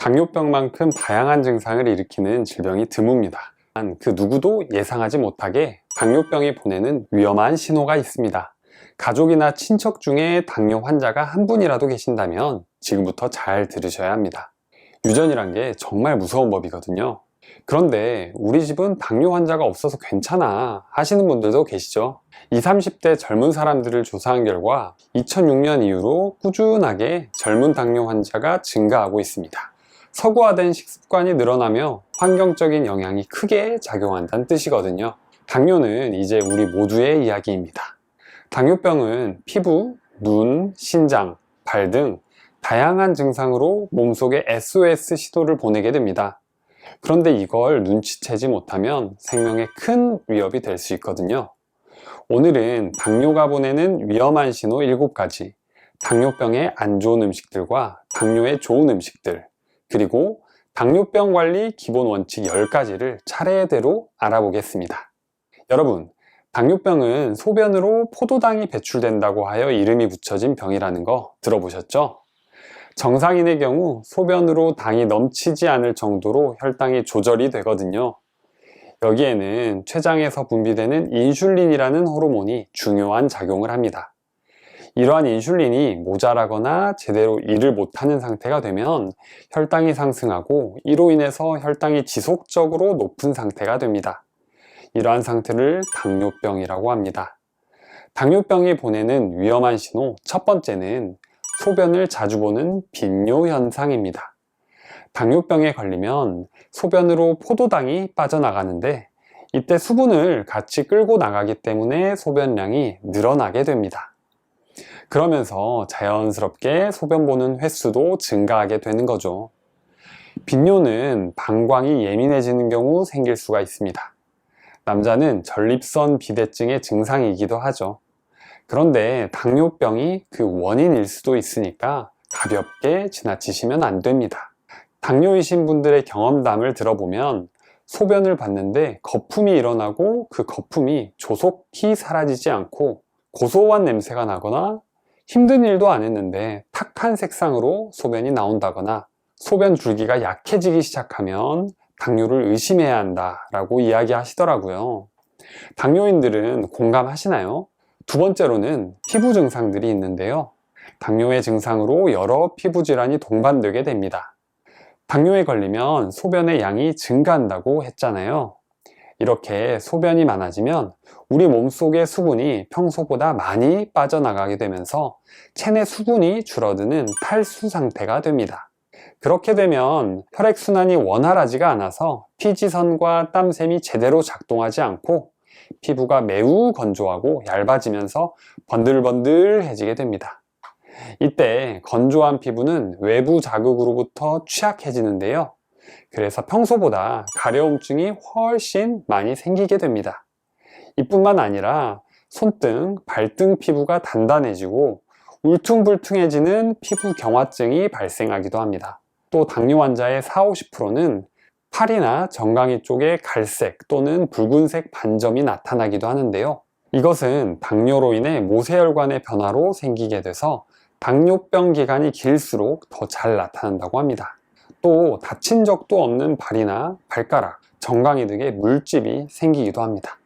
당뇨병만큼 다양한 증상을 일으키는 질병이 드뭅니다. 그 누구도 예상하지 못하게 당뇨병이 보내는 위험한 신호가 있습니다. 가족이나 친척 중에 당뇨 환자가 한 분이라도 계신다면 지금부터 잘 들으셔야 합니다. 유전이란 게 정말 무서운 법이거든요. 그런데 우리 집은 당뇨 환자가 없어서 괜찮아 하시는 분들도 계시죠. 20, 30대 젊은 사람들을 조사한 결과 2006년 이후로 꾸준하게 젊은 당뇨 환자가 증가하고 있습니다. 서구화된 식습관이 늘어나며 환경적인 영향이 크게 작용한다는 뜻이거든요. 당뇨는 이제 우리 모두의 이야기입니다. 당뇨병은 피부, 눈, 신장, 발 등 다양한 증상으로 몸속에 SOS 신호를 보내게 됩니다. 그런데 이걸 눈치채지 못하면 생명에 큰 위협이 될 수 있거든요. 오늘은 당뇨가 보내는 위험한 신호 7가지, 당뇨병에 안 좋은 음식들과 당뇨에 좋은 음식들, 그리고 당뇨병 관리 기본 원칙 10가지를 차례대로 알아보겠습니다. 여러분, 당뇨병은 소변으로 포도당이 배출된다고 하여 이름이 붙여진 병이라는 거 들어보셨죠? 정상인의 경우 소변으로 당이 넘치지 않을 정도로 혈당이 조절이 되거든요. 여기에는 췌장에서 분비되는 인슐린이라는 호르몬이 중요한 작용을 합니다. 이러한 인슐린이 모자라거나 제대로 일을 못하는 상태가 되면 혈당이 상승하고 이로 인해서 혈당이 지속적으로 높은 상태가 됩니다. 이러한 상태를 당뇨병이라고 합니다. 당뇨병이 보내는 위험한 신호 첫 번째는 소변을 자주 보는 빈뇨 현상입니다. 당뇨병에 걸리면 소변으로 포도당이 빠져나가는데 이때 수분을 같이 끌고 나가기 때문에 소변량이 늘어나게 됩니다. 그러면서 자연스럽게 소변 보는 횟수도 증가하게 되는 거죠. 빈뇨는 방광이 예민해지는 경우 생길 수가 있습니다. 남자는 전립선 비대증의 증상이기도 하죠. 그런데 당뇨병이 그 원인일 수도 있으니까 가볍게 지나치시면 안 됩니다. 당뇨이신 분들의 경험담을 들어보면 소변을 봤는데 거품이 일어나고 그 거품이 조속히 사라지지 않고 고소한 냄새가 나거나 힘든 일도 안 했는데 탁한 색상으로 소변이 나온다거나 소변 줄기가 약해지기 시작하면 당뇨를 의심해야 한다라고 이야기하시더라고요. 당뇨인들은 공감하시나요? 두 번째로는 피부 증상들이 있는데요. 당뇨의 증상으로 여러 피부 질환이 동반되게 됩니다. 당뇨에 걸리면 소변의 양이 증가한다고 했잖아요. 이렇게 소변이 많아지면 우리 몸속의 수분이 평소보다 많이 빠져나가게 되면서 체내 수분이 줄어드는 탈수 상태가 됩니다. 그렇게 되면 혈액순환이 원활하지가 않아서 피지선과 땀샘이 제대로 작동하지 않고 피부가 매우 건조하고 얇아지면서 번들번들해지게 됩니다. 이때 건조한 피부는 외부 자극으로부터 취약해지는데요. 그래서 평소보다 가려움증이 훨씬 많이 생기게 됩니다. 이뿐만 아니라 손등, 발등 피부가 단단해지고 울퉁불퉁해지는 피부 경화증이 발생하기도 합니다. 또 당뇨 환자의 40~50%는 팔이나 정강이 쪽에 갈색 또는 붉은색 반점이 나타나기도 하는데요. 이것은 당뇨로 인해 모세혈관의 변화로 생기게 돼서 당뇨병 기간이 길수록 더 잘 나타난다고 합니다. 또 다친 적도 없는 발이나 발가락, 정강이 등에 물집이 생기기도 합니다.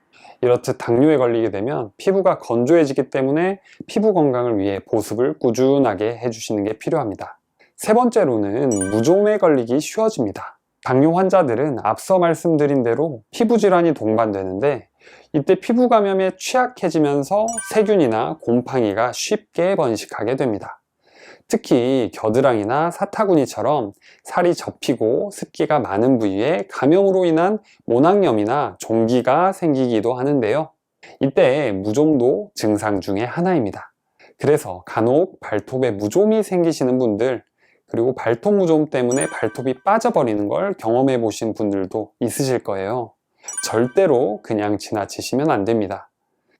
이렇듯 당뇨에 걸리게 되면 피부가 건조해지기 때문에 피부 건강을 위해 보습을 꾸준하게 해주시는 게 필요합니다. 세 번째로는 무좀에 걸리기 쉬워집니다. 당뇨 환자들은 앞서 말씀드린 대로 피부 질환이 동반되는데 이때 피부 감염에 취약해지면서 세균이나 곰팡이가 쉽게 번식하게 됩니다. 특히 겨드랑이나 사타구니처럼 살이 접히고 습기가 많은 부위에 감염으로 인한 모낭염이나 종기가 생기기도 하는데요. 이때 무좀도 증상 중에 하나입니다. 그래서 간혹 발톱에 무좀이 생기시는 분들, 그리고 발톱 무좀 때문에 발톱이 빠져버리는 걸 경험해 보신 분들도 있으실 거예요. 절대로 그냥 지나치시면 안 됩니다.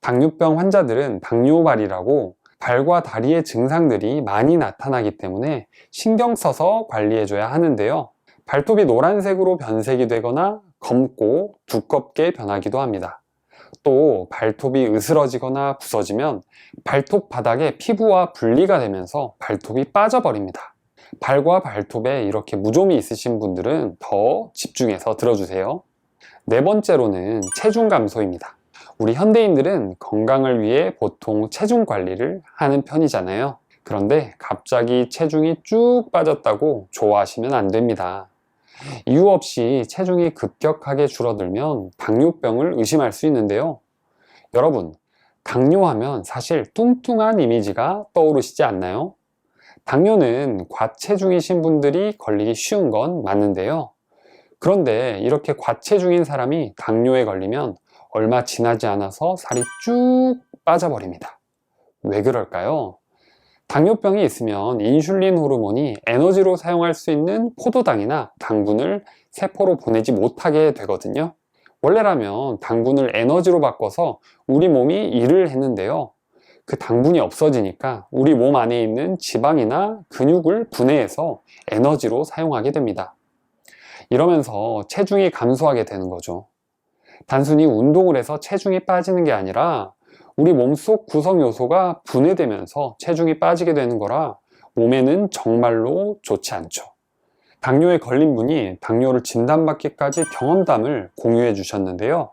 당뇨병 환자들은 당뇨발이라고 발과 다리의 증상들이 많이 나타나기 때문에 신경 써서 관리해줘야 하는데요. 발톱이 노란색으로 변색이 되거나 검고 두껍게 변하기도 합니다. 또 발톱이 으스러지거나 부서지면 발톱 바닥에 피부와 분리가 되면서 발톱이 빠져버립니다. 발과 발톱에 이렇게 무좀이 있으신 분들은 더 집중해서 들어주세요. 네 번째로는 체중 감소입니다. 우리 현대인들은 건강을 위해 보통 체중 관리를 하는 편이잖아요. 그런데 갑자기 체중이 쭉 빠졌다고 좋아하시면 안 됩니다. 이유 없이 체중이 급격하게 줄어들면 당뇨병을 의심할 수 있는데요. 여러분, 당뇨하면 사실 뚱뚱한 이미지가 떠오르시지 않나요? 당뇨는 과체중이신 분들이 걸리기 쉬운 건 맞는데요. 그런데 이렇게 과체중인 사람이 당뇨에 걸리면 얼마 지나지 않아서 살이 쭉 빠져버립니다. 왜 그럴까요? 당뇨병이 있으면 인슐린 호르몬이 에너지로 사용할 수 있는 포도당이나 당분을 세포로 보내지 못하게 되거든요. 원래라면 당분을 에너지로 바꿔서 우리 몸이 일을 했는데요. 그 당분이 없어지니까 우리 몸 안에 있는 지방이나 근육을 분해해서 에너지로 사용하게 됩니다. 이러면서 체중이 감소하게 되는 거죠. 단순히 운동을 해서 체중이 빠지는 게 아니라 우리 몸속 구성 요소가 분해되면서 체중이 빠지게 되는 거라 몸에는 정말로 좋지 않죠. 당뇨에 걸린 분이 당뇨를 진단받기까지 경험담을 공유해 주셨는데요.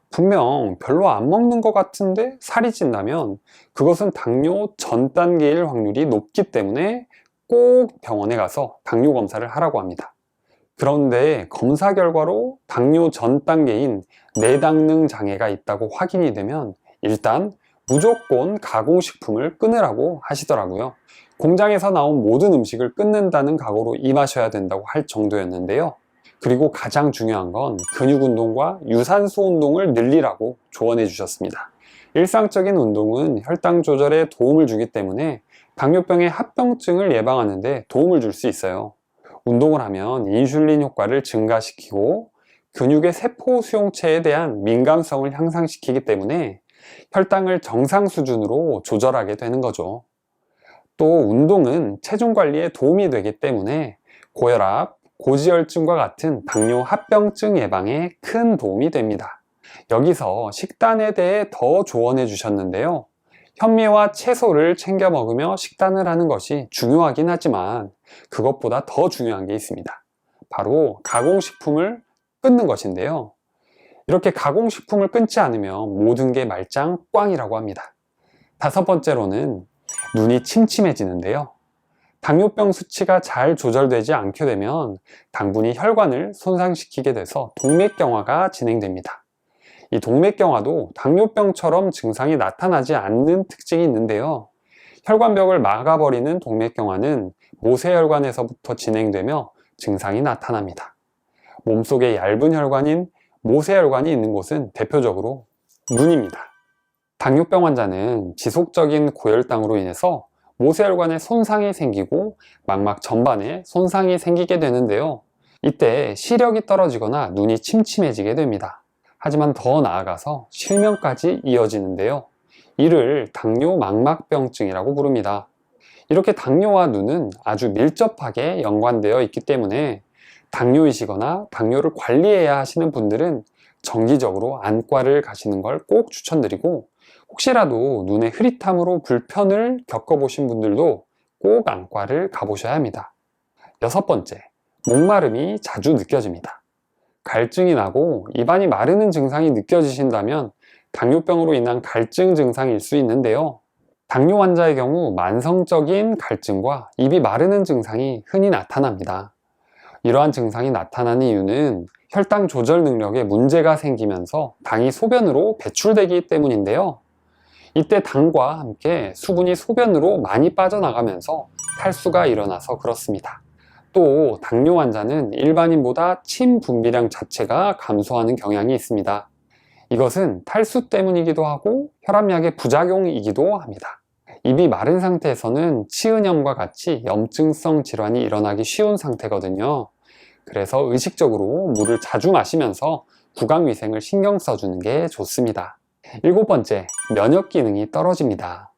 분명 별로 안 먹는 것 같은데 살이 찐다면 그것은 당뇨 전 단계일 확률이 높기 때문에 꼭 병원에 가서 당뇨 검사를 하라고 합니다. 그런데 검사 결과로 당뇨 전 단계인 내당능 장애가 있다고 확인이 되면 일단 무조건 가공식품을 끊으라고 하시더라고요. 공장에서 나온 모든 음식을 끊는다는 각오로 임하셔야 된다고 할 정도였는데요. 그리고 가장 중요한 건 근육 운동과 유산소 운동을 늘리라고 조언해 주셨습니다. 일상적인 운동은 혈당 조절에 도움을 주기 때문에 당뇨병의 합병증을 예방하는 데 도움을 줄 수 있어요. 운동을 하면 인슐린 효과를 증가시키고 근육의 세포 수용체에 대한 민감성을 향상시키기 때문에 혈당을 정상 수준으로 조절하게 되는 거죠. 또 운동은 체중 관리에 도움이 되기 때문에 고혈압, 고지혈증과 같은 당뇨 합병증 예방에 큰 도움이 됩니다. 여기서 식단에 대해 더 조언해 주셨는데요. 현미와 채소를 챙겨 먹으며 식단을 하는 것이 중요하긴 하지만 그것보다 더 중요한 게 있습니다. 바로 가공식품을 끊는 것인데요. 이렇게 가공식품을 끊지 않으면 모든 게 말짱 꽝이라고 합니다. 다섯 번째로는 눈이 침침해지는데요. 당뇨병 수치가 잘 조절되지 않게 되면 당분이 혈관을 손상시키게 돼서 동맥경화가 진행됩니다. 이 동맥경화도 당뇨병처럼 증상이 나타나지 않는 특징이 있는데요. 혈관벽을 막아버리는 동맥경화는 모세혈관에서부터 진행되며 증상이 나타납니다. 몸속에 얇은 혈관인 모세혈관이 있는 곳은 대표적으로 눈입니다. 당뇨병 환자는 지속적인 고혈당으로 인해서 모세혈관에 손상이 생기고 망막 전반에 손상이 생기게 되는데요. 이때 시력이 떨어지거나 눈이 침침해지게 됩니다. 하지만 더 나아가서 실명까지 이어지는데요. 이를 당뇨 망막병증이라고 부릅니다. 이렇게 당뇨와 눈은 아주 밀접하게 연관되어 있기 때문에 당뇨이시거나 당뇨를 관리해야 하시는 분들은 정기적으로 안과를 가시는 걸 꼭 추천드리고, 혹시라도 눈의 흐릿함으로 불편을 겪어보신 분들도 꼭 안과를 가보셔야 합니다. 여섯 번째, 목마름이 자주 느껴집니다. 갈증이 나고 입안이 마르는 증상이 느껴지신다면 당뇨병으로 인한 갈증 증상일 수 있는데요. 당뇨 환자의 경우 만성적인 갈증과 입이 마르는 증상이 흔히 나타납니다. 이러한 증상이 나타나는 이유는 혈당 조절 능력에 문제가 생기면서 당이 소변으로 배출되기 때문인데요. 이때 당과 함께 수분이 소변으로 많이 빠져나가면서 탈수가 일어나서 그렇습니다. 또 당뇨 환자는 일반인보다 침 분비량 자체가 감소하는 경향이 있습니다. 이것은 탈수 때문이기도 하고 혈압약의 부작용이기도 합니다. 입이 마른 상태에서는 치은염과 같이 염증성 질환이 일어나기 쉬운 상태거든요. 그래서 의식적으로 물을 자주 마시면서 구강위생을 신경 써주는 게 좋습니다. 일곱 번째, 면역 기능이 떨어집니다.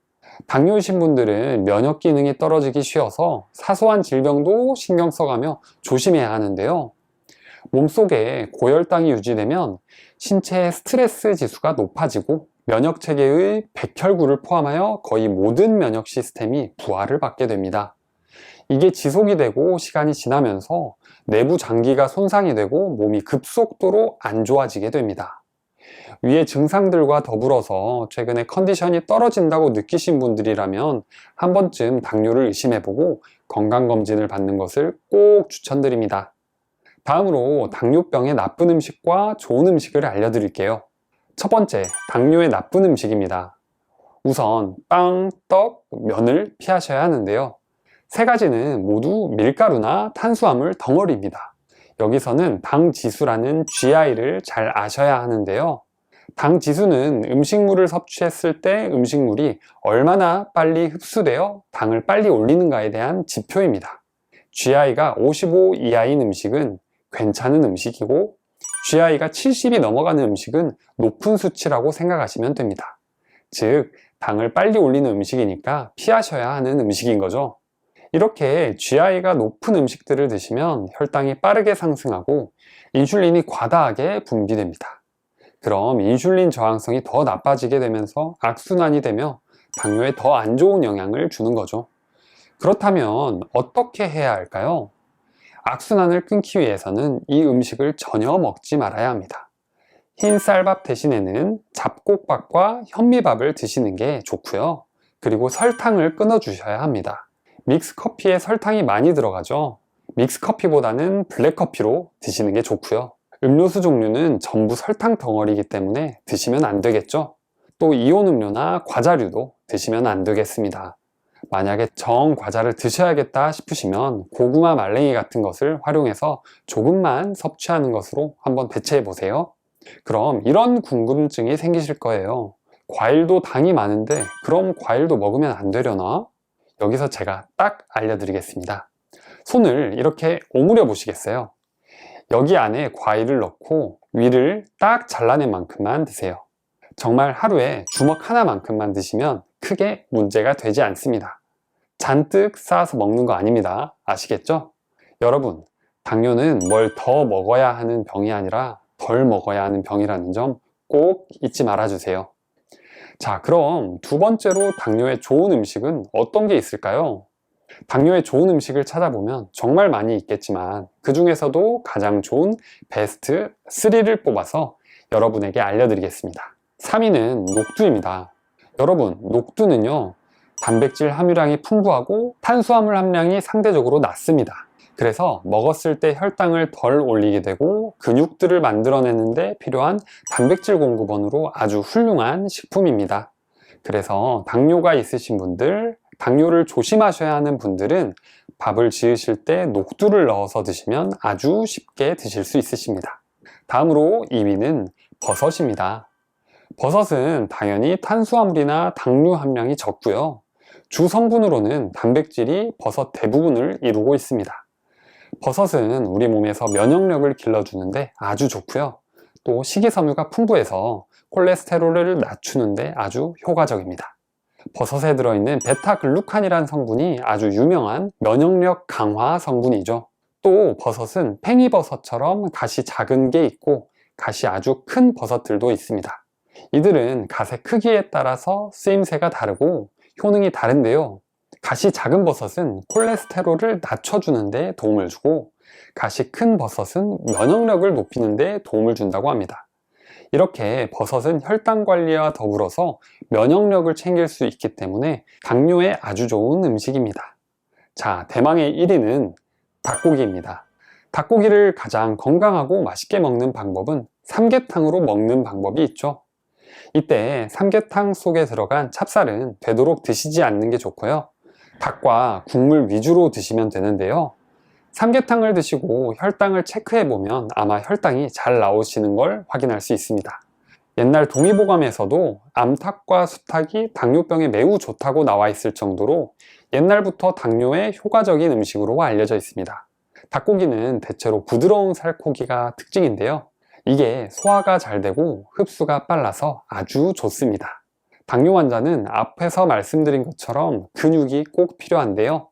당뇨이신 분들은 면역 기능이 떨어지기 쉬워서 사소한 질병도 신경 써가며 조심해야 하는데요. 몸속에 고혈당이 유지되면 신체의 스트레스 지수가 높아지고 면역 체계의 백혈구를 포함하여 거의 모든 면역 시스템이 부하를 받게 됩니다. 이게 지속이 되고 시간이 지나면서 내부 장기가 손상이 되고 몸이 급속도로 안 좋아지게 됩니다. 위의 증상들과 더불어서 최근에 컨디션이 떨어진다고 느끼신 분들이라면 한 번쯤 당뇨를 의심해보고 건강검진을 받는 것을 꼭 추천드립니다. 다음으로 당뇨병의 나쁜 음식과 좋은 음식을 알려드릴게요. 첫 번째, 당뇨의 나쁜 음식입니다. 우선 빵, 떡, 면을 피하셔야 하는데요. 세 가지는 모두 밀가루나 탄수화물 덩어리입니다. 여기서는 당지수라는 GI를 잘 아셔야 하는데요. 당지수는 음식물을 섭취했을 때 음식물이 얼마나 빨리 흡수되어 당을 빨리 올리는가에 대한 지표입니다. GI가 55 이하인 음식은 괜찮은 음식이고 GI가 70이 넘어가는 음식은 높은 수치라고 생각하시면 됩니다. 즉, 당을 빨리 올리는 음식이니까 피하셔야 하는 음식인 거죠. 이렇게 GI가 높은 음식들을 드시면 혈당이 빠르게 상승하고 인슐린이 과다하게 분비됩니다. 그럼 인슐린 저항성이 더 나빠지게 되면서 악순환이 되며 당뇨에 더 안 좋은 영향을 주는 거죠. 그렇다면 어떻게 해야 할까요? 악순환을 끊기 위해서는 이 음식을 전혀 먹지 말아야 합니다. 흰 쌀밥 대신에는 잡곡밥과 현미밥을 드시는 게 좋고요. 그리고 설탕을 끊어 주셔야 합니다. 믹스커피에 설탕이 많이 들어가죠. 믹스커피보다는 블랙커피로 드시는 게 좋고요. 음료수 종류는 전부 설탕 덩어리이기 때문에 드시면 안 되겠죠. 또 이온 음료나 과자류도 드시면 안 되겠습니다. 만약에 정 과자를 드셔야겠다 싶으시면 고구마 말랭이 같은 것을 활용해서 조금만 섭취하는 것으로 한번 대체해 보세요. 그럼 이런 궁금증이 생기실 거예요. 과일도 당이 많은데 그럼 과일도 먹으면 안 되려나? 여기서 제가 딱 알려드리겠습니다. 손을 이렇게 오므려 보시겠어요? 여기 안에 과일을 넣고 위를 딱 잘라낸 만큼만 드세요. 정말 하루에 주먹 하나만큼만 드시면 크게 문제가 되지 않습니다. 잔뜩 쌓아서 먹는 거 아닙니다. 아시겠죠? 여러분, 당뇨는 뭘 더 먹어야 하는 병이 아니라 덜 먹어야 하는 병이라는 점 꼭 잊지 말아주세요. 자, 그럼 두 번째로 당뇨에 좋은 음식은 어떤 게 있을까요? 당뇨에 좋은 음식을 찾아보면 정말 많이 있겠지만 그 중에서도 가장 좋은 베스트 3를 뽑아서 여러분에게 알려드리겠습니다. 3위는 녹두입니다. 여러분, 녹두는요, 단백질 함유량이 풍부하고 탄수화물 함량이 상대적으로 낮습니다. 그래서 먹었을 때 혈당을 덜 올리게 되고 근육들을 만들어내는데 필요한 단백질 공급원으로 아주 훌륭한 식품입니다. 그래서 당뇨가 있으신 분들, 당뇨를 조심하셔야 하는 분들은 밥을 지으실 때 녹두를 넣어서 드시면 아주 쉽게 드실 수 있으십니다. 다음으로 2위는 버섯입니다. 버섯은 당연히 탄수화물이나 당류 함량이 적고요. 주 성분으로는 단백질이 버섯 대부분을 이루고 있습니다. 버섯은 우리 몸에서 면역력을 길러주는데 아주 좋고요. 또 식이섬유가 풍부해서 콜레스테롤을 낮추는데 아주 효과적입니다. 버섯에 들어있는 베타글루칸이라는 성분이 아주 유명한 면역력 강화 성분이죠. 또 버섯은 팽이버섯처럼 갓이 작은 게 있고 갓이 아주 큰 버섯들도 있습니다. 이들은 갓의 크기에 따라서 쓰임새가 다르고 효능이 다른데요. 갓이 작은 버섯은 콜레스테롤을 낮춰주는 데 도움을 주고 갓이 큰 버섯은 면역력을 높이는 데 도움을 준다고 합니다. 이렇게 버섯은 혈당 관리와 더불어서 면역력을 챙길 수 있기 때문에 당뇨에 아주 좋은 음식입니다. 자, 대망의 1위는 닭고기입니다. 닭고기를 가장 건강하고 맛있게 먹는 방법은 삼계탕으로 먹는 방법이 있죠. 이때 삼계탕 속에 들어간 찹쌀은 되도록 드시지 않는 게 좋고요. 닭과 국물 위주로 드시면 되는데요. 삼계탕을 드시고 혈당을 체크해 보면 아마 혈당이 잘 나오시는 걸 확인할 수 있습니다. 옛날 동의보감에서도 암탉과 수탉이 당뇨병에 매우 좋다고 나와 있을 정도로 옛날부터 당뇨에 효과적인 음식으로 알려져 있습니다. 닭고기는 대체로 부드러운 살코기가 특징인데요. 이게 소화가 잘 되고 흡수가 빨라서 아주 좋습니다. 당뇨 환자는 앞에서 말씀드린 것처럼 근육이 꼭 필요한데요.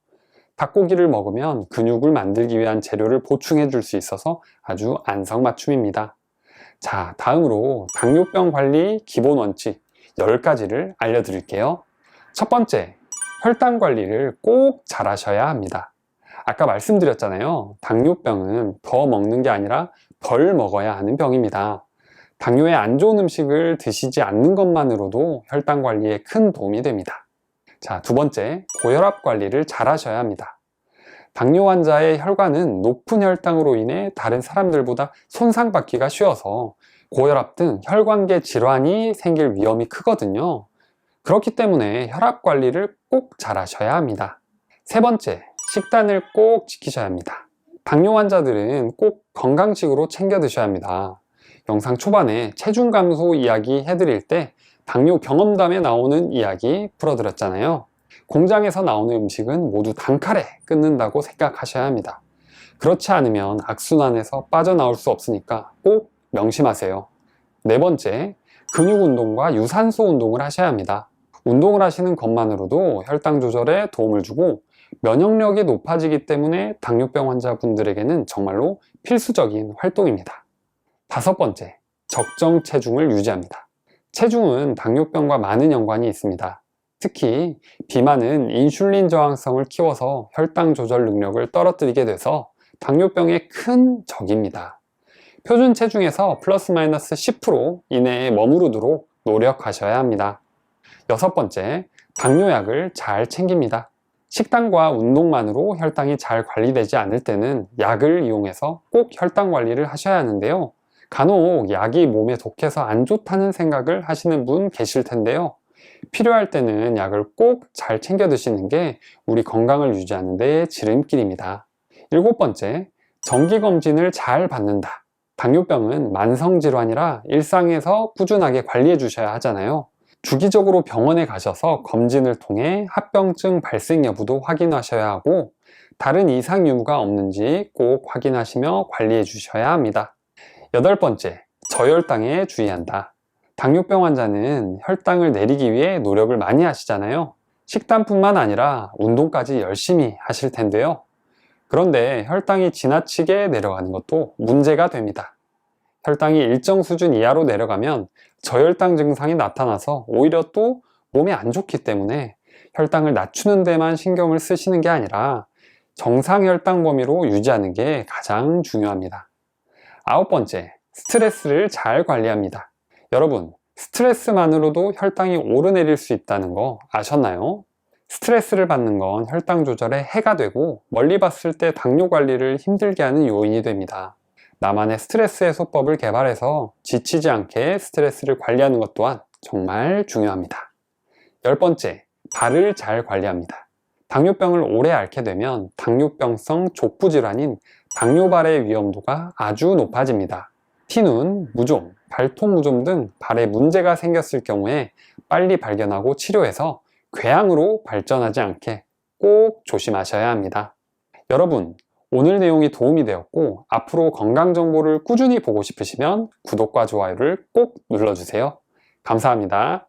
닭고기를 먹으면 근육을 만들기 위한 재료를 보충해 줄 수 있어서 아주 안성맞춤입니다. 자, 다음으로 당뇨병 관리 기본 원칙 10가지를 알려드릴게요. 첫 번째, 혈당 관리를 꼭 잘 하셔야 합니다. 아까 말씀드렸잖아요. 당뇨병은 더 먹는 게 아니라 덜 먹어야 하는 병입니다. 당뇨에 안 좋은 음식을 드시지 않는 것만으로도 혈당 관리에 큰 도움이 됩니다. 자, 두 번째, 고혈압 관리를 잘 하셔야 합니다. 당뇨 환자의 혈관은 높은 혈당으로 인해 다른 사람들보다 손상받기가 쉬워서 고혈압 등 혈관계 질환이 생길 위험이 크거든요. 그렇기 때문에 혈압 관리를 꼭 잘 하셔야 합니다. 세 번째, 식단을 꼭 지키셔야 합니다. 당뇨 환자들은 꼭 건강식으로 챙겨 드셔야 합니다. 영상 초반에 체중 감소 이야기 해드릴 때 당뇨 경험담에 나오는 이야기 풀어드렸잖아요. 공장에서 나오는 음식은 모두 단칼에 끊는다고 생각하셔야 합니다. 그렇지 않으면 악순환에서 빠져나올 수 없으니까 꼭 명심하세요. 네 번째, 근육 운동과 유산소 운동을 하셔야 합니다. 운동을 하시는 것만으로도 혈당 조절에 도움을 주고 면역력이 높아지기 때문에 당뇨병 환자분들에게는 정말로 필수적인 활동입니다. 다섯 번째, 적정 체중을 유지합니다. 체중은 당뇨병과 많은 연관이 있습니다. 특히 비만은 인슐린 저항성을 키워서 혈당 조절 능력을 떨어뜨리게 돼서 당뇨병의 큰 적입니다. 표준 체중에서 플러스 마이너스 10% 이내에 머무르도록 노력하셔야 합니다. 여섯 번째, 당뇨약을 잘 챙깁니다. 식단과 운동만으로 혈당이 잘 관리되지 않을 때는 약을 이용해서 꼭 혈당 관리를 하셔야 하는데요. 간혹 약이 몸에 독해서 안 좋다는 생각을 하시는 분 계실 텐데요. 필요할 때는 약을 꼭 잘 챙겨 드시는 게 우리 건강을 유지하는 데 지름길입니다. 일곱 번째, 정기검진을 잘 받는다. 당뇨병은 만성질환이라 일상에서 꾸준하게 관리해 주셔야 하잖아요. 주기적으로 병원에 가셔서 검진을 통해 합병증 발생 여부도 확인하셔야 하고 다른 이상 유무가 없는지 꼭 확인하시며 관리해 주셔야 합니다. 여덟 번째, 저혈당에 주의한다. 당뇨병 환자는 혈당을 내리기 위해 노력을 많이 하시잖아요. 식단뿐만 아니라 운동까지 열심히 하실 텐데요. 그런데 혈당이 지나치게 내려가는 것도 문제가 됩니다. 혈당이 일정 수준 이하로 내려가면 저혈당 증상이 나타나서 오히려 또 몸에 안 좋기 때문에 혈당을 낮추는 데만 신경을 쓰시는 게 아니라 정상 혈당 범위로 유지하는 게 가장 중요합니다. 아홉 번째, 스트레스를 잘 관리합니다. 여러분, 스트레스만으로도 혈당이 오르내릴 수 있다는 거 아셨나요? 스트레스를 받는 건 혈당 조절에 해가 되고 멀리 봤을 때 당뇨 관리를 힘들게 하는 요인이 됩니다. 나만의 스트레스 해소법을 개발해서 지치지 않게 스트레스를 관리하는 것 또한 정말 중요합니다. 열 번째, 발을 잘 관리합니다. 당뇨병을 오래 앓게 되면 당뇨병성 족부 질환인 당뇨발의 위험도가 아주 높아집니다. 티눈, 무좀, 발톱 무좀 등 발에 문제가 생겼을 경우에 빨리 발견하고 치료해서 궤양으로 발전하지 않게 꼭 조심하셔야 합니다. 여러분, 오늘 내용이 도움이 되었고 앞으로 건강 정보를 꾸준히 보고 싶으시면 구독과 좋아요를 꼭 눌러주세요. 감사합니다.